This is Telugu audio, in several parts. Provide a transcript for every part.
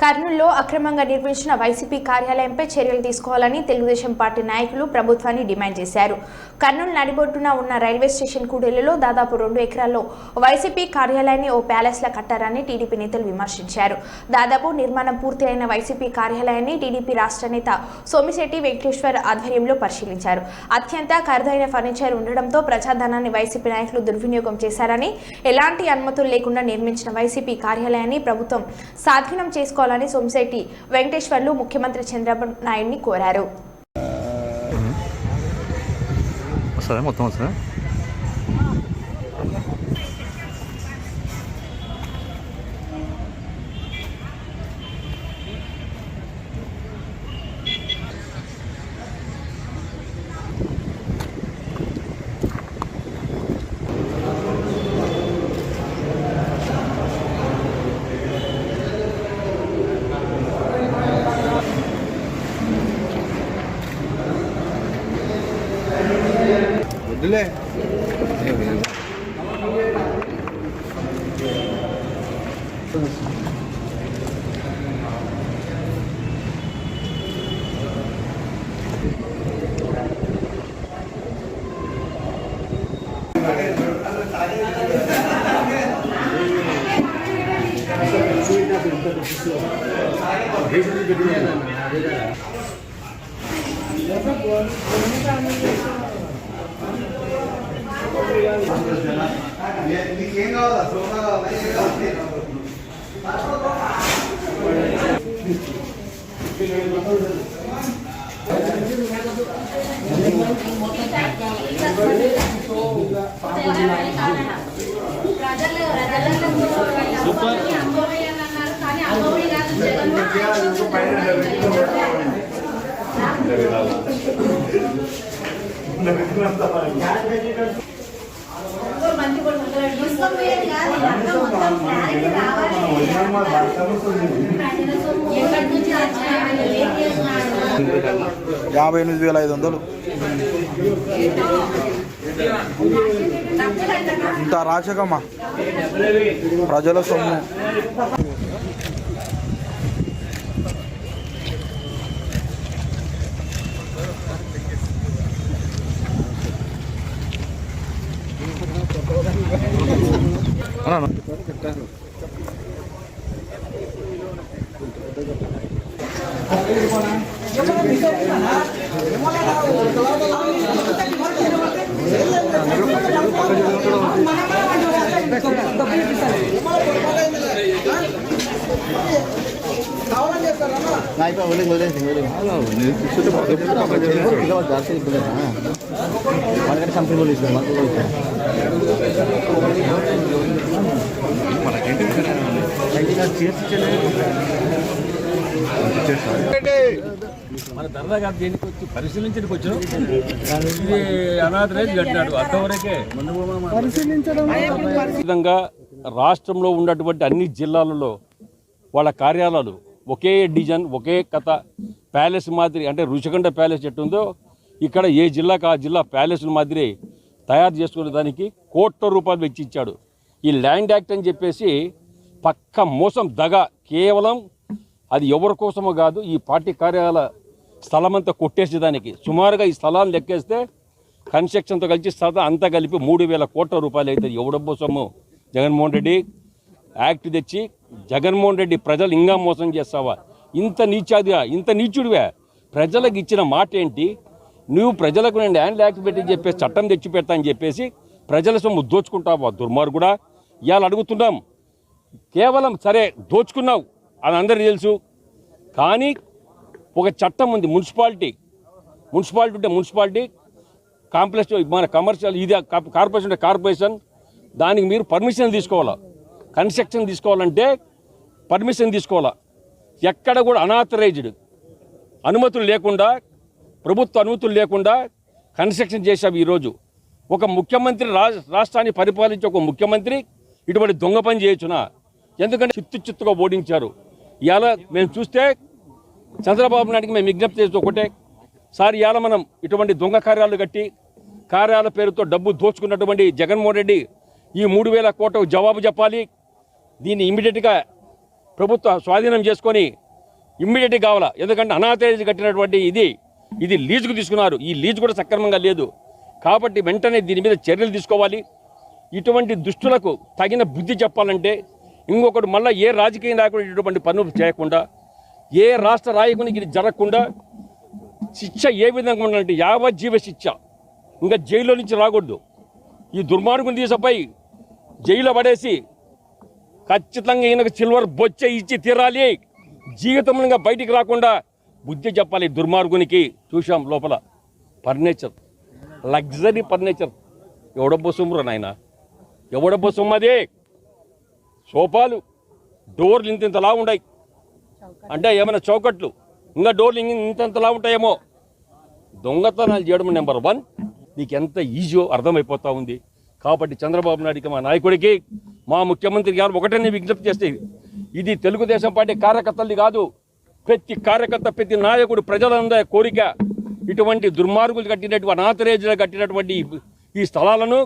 కర్నూలులో అక్రమంగా నిర్మించిన వైసీపీ కార్యాలయంపై చర్యలు తీసుకోవాలని తెలుగుదేశం పార్టీ నాయకులు ప్రభుత్వాన్ని డిమాండ్ చేశారు. కర్నూలు నడిబొడ్డున ఉన్న రైల్వే స్టేషన్ కూడలిలో దాదాపు 2 ఎకరాల్లో వైసీపీ కార్యాలయాన్ని ఓ ప్యాలెస్లా కట్టారని టీడీపీ నేతలు విమర్శించారు. దాదాపు నిర్మాణం పూర్తి అయిన వైసీపీ కార్యాలయాన్ని టీడీపీ రాష్ట్ర నేత సోమిశెట్టి వెంకటేశ్వర్ ఆధ్వర్యంలో పరిశీలించారు. అత్యంత ఖరీదైన ఫర్నిచర్ ఉండడంతో ప్రజాధనాన్ని వైసీపీ నాయకులు దుర్వినియోగం చేశారని, ఎలాంటి అనుమతులు లేకుండా నిర్మించిన వైసీపీ కార్యాలయాన్ని ప్రభుత్వం స్వాధీనం చేసుకోవాలని సోమిశెట్టి వెంకటేశ్వర్లు ముఖ్యమంత్రి చంద్రబాబు నాయుడిని కోరారు. ले 你挺高的，走那个那个。$58,500 ఇంత రాచకమ్మా ప్రజల సొమ్ము. మన ధర్నాగా దేనికి వచ్చి పరిశీలించడానికి వచ్చాం. ఇది అనాథ రైతు కట్టినాడు అంతవరకే. విధంగా రాష్ట్రంలో ఉన్నటువంటి అన్ని జిల్లాలలో వాళ్ళ కార్యాలయాలు ఒకే డిజైన్, ఒకే కథ, ప్యాలెస్ మాదిరి, అంటే రుషికొండ ప్యాలెస్ ఎట్టుందో ఇక్కడ ఏ జిల్లాకు ఆ జిల్లా ప్యాలెస్ల మాదిరి తయారు చేసుకునే దానికి ₹1,00,00,000 వెచ్చించాడు. ఈ ల్యాండ్ యాక్ట్ అని చెప్పేసి పక్క మోసం, దగ. కేవలం అది ఎవరి కోసమో కాదు, ఈ పార్టీ కార్యాలయ స్థలం అంతా కొట్టేసేదానికి. సుమారుగా ఈ స్థలాన్ని లెక్కేస్తే కన్స్ట్రక్షన్తో కలిసి స్థలం అంతా కలిపి ₹3,000 కోట్ల అవుతుంది. ఎవడబ్బో సొమ్ము. జగన్మోహన్ రెడ్డి యాక్ట్ తెచ్చి జగన్మోహన్ రెడ్డి ప్రజలు ఇంకా మోసం చేస్తావా? ఇంత నీచుడివే. ప్రజలకు ఇచ్చిన మాట ఏంటి? నువ్వు ప్రజలకు నేను ల్యాండ్ యాక్ట్ పెట్టి చెప్పేసి చట్టం తెచ్చి పెడతా అని చెప్పేసి ప్రజల సొమ్ము దోచుకుంటావా? దుర్మార్గుడా. ఇవాళ అడుగుతున్నాం, కేవలం సరే దోచుకున్నావు అని అందరికీ తెలుసు, కానీ ఒక చట్టం ఉంది. మున్సిపాలిటీ ఉంటే మున్సిపాలిటీ, కాంప్లెక్స్ మన కమర్షియల్, ఇది కార్పొరేషన్ ఉంటే కార్పొరేషన్, దానికి మీరు పర్మిషన్ తీసుకోవాలా. కన్స్ట్రక్షన్ తీసుకోవాలంటే పర్మిషన్ తీసుకోవాలా. ఎక్కడ కూడా అనాథరైజ్డ్, అనుమతులు లేకుండా, ప్రభుత్వ అనుమతులు లేకుండా కన్స్ట్రక్షన్ చేశావు. ఈరోజు ఒక ముఖ్యమంత్రి, రాష్ట్రాన్ని పరిపాలించే ఒక ముఖ్యమంత్రి ఇటువంటి దొంగ పని చేయొచ్చునా? ఎందుకంటే చిత్తుగా ఓడించారు. ఇవాళ మేము చూస్తే చంద్రబాబు నాయుడికి మేము విజ్ఞప్తి చేస్తూ ఒకటే, సార్ ఇవాళ మనం ఇటువంటి దొంగ కార్యాలు కట్టి కార్యాల పేరుతో డబ్బు దోచుకున్నటువంటి జగన్మోహన్ రెడ్డి ఈ 3,000 కోట్లకు జవాబు చెప్పాలి. దీన్ని ఇమీడియట్గా ప్రభుత్వం స్వాధీనం చేసుకొని ఇమ్మీడియట్గా కావాలా. ఎందుకంటే అనాథరైజ్ కట్టినటువంటి ఇది లీజుకు తీసుకున్నారు. ఈ లీజు కూడా సక్రమంగా లేదు. కాబట్టి వెంటనే దీని మీద చర్యలు తీసుకోవాలి. ఇటువంటి దుష్టులకు తగిన బుద్ధి చెప్పాలంటే ఇంకొకటి మళ్ళీ ఏ రాజకీయ నాయకుడు ఇటువంటి పనులు చేయకుండా, ఏ రాష్ట్ర నాయకునికి ఇది జరగకుండా శిక్ష ఏ విధంగా ఉండాలంటే యావజ్జీవ శిక్ష. ఇంకా జైల్లో నుంచి రాకూడదు. ఈ దుర్మార్గుని తీసుకుపోయి జైల్లో పడేసి ఖచ్చితంగా ఈయనకు సిల్వర్ బొచ్చ ఇచ్చి తీరాలి. జీవితంలో ఇంకా బయటికి రాకుండా బుద్ధి చెప్పాలి దుర్మార్గునికి. చూసాం లోపల ఫర్నిచర్, లగ్జరీ ఫర్నిచర్. ఎవడబ్బో సొమ్మురా నాయన, ఎవడబ్బో సొమ్ము అదే. సోఫాలు, డోర్లు ఇంతలా ఉన్నాయి అంటే ఏమైనా చౌకట్లు, ఇంకా డోర్లు ఇంతలా ఉంటాయేమో. దొంగతనాలు చేయడం నెంబర్ 1. నీకు ఎంత ఈజీయో అర్థమైపోతూ ఉంది. కాబట్టి చంద్రబాబు నాయుడికి, మా నాయకుడికి, మా ముఖ్యమంత్రి గారు ఒకటే విజ్ఞప్తి చేస్తే, ఇది తెలుగుదేశం పార్టీ కార్యకర్తలది కాదు, ప్రతి కార్యకర్త, ప్రతి నాయకుడు, ప్రజలందరి కోరిక. ఇటువంటి దుర్మార్గులు కట్టినటువంటి, అనాథరైజ్లు కట్టినటువంటి ఈ స్థలాలను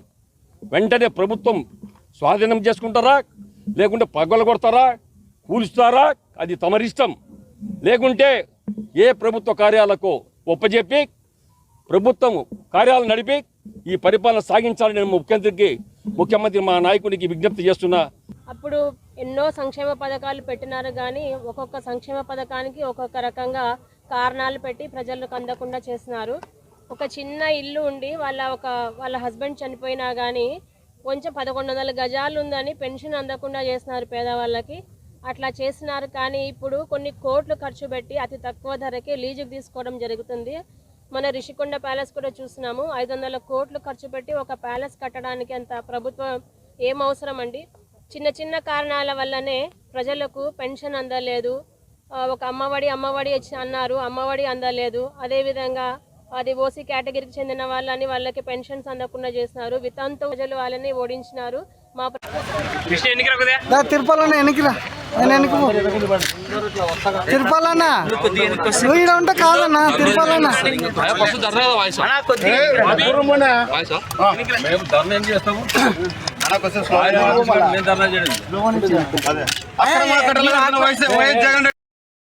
వెంటనే ప్రభుత్వం స్వాధీనం చేసుకుంటారా, లేకుంటే పగలగొడతారా, కూల్స్తారా, అది తమరిష్టం. లేకుంటే ఏ ప్రభుత్వ కార్యాలకు ఒప్పజెప్పి ప్రభుత్వం కార్యాలు నడిపి ఈ పరిపాలన సాగించాలని నేను ముఖ్యమంత్రి మా నాయకుడికి విజ్ఞప్తి చేస్తున్నా. అప్పుడు ఎన్నో సంక్షేమ పథకాలు పెట్టినారు, కానీ ఒక్కొక్క సంక్షేమ పథకానికి ఒక్కొక్క రకంగా కారణాలు పెట్టి ప్రజలకు అందకుండా చేస్తున్నారు. ఒక చిన్న ఇల్లు ఉండి వాళ్ళ హస్బెండ్ చనిపోయినా కానీ కొంచెం 1100 గజాలు ఉందని పెన్షన్ అందకుండా చేస్తున్నారు పేదవాళ్ళకి. అట్లా చేస్తున్నారు. కానీ ఇప్పుడు కొన్ని కోట్లు ఖర్చు పెట్టి అతి తక్కువ ధరకే లీజుకు తీసుకోవడం జరుగుతుంది. మన రిషికొండ ప్యాలెస్ కూడా చూస్తున్నాము. 500 కోట్లు ఖర్చు పెట్టి ఒక ప్యాలెస్ కట్టడానికి అంత ప్రభుత్వం ఏం అవసరం అండి? చిన్న చిన్న కారణాల వల్లనే ప్రజలకు పెన్షన్ అందలేదు. ఒక అమ్మఒడి అన్నారు, అమ్మఒడి అందలేదు. అదేవిధంగా అది ఓసీ కేటగిరీకి చెందిన వాళ్ళకి పెన్షన్స్ అందకుండా చేస్తున్నారు. వితంతు ప్రజలు వాళ్ళని ఓడించినారు. మా తిరుపతి ఎన్నికరా తిరుపాలన్నా నువ్వు ఇక్కడ ఉంటే కాదన్నా తిరుపాలన్నా ధర్నా చేస్తాము.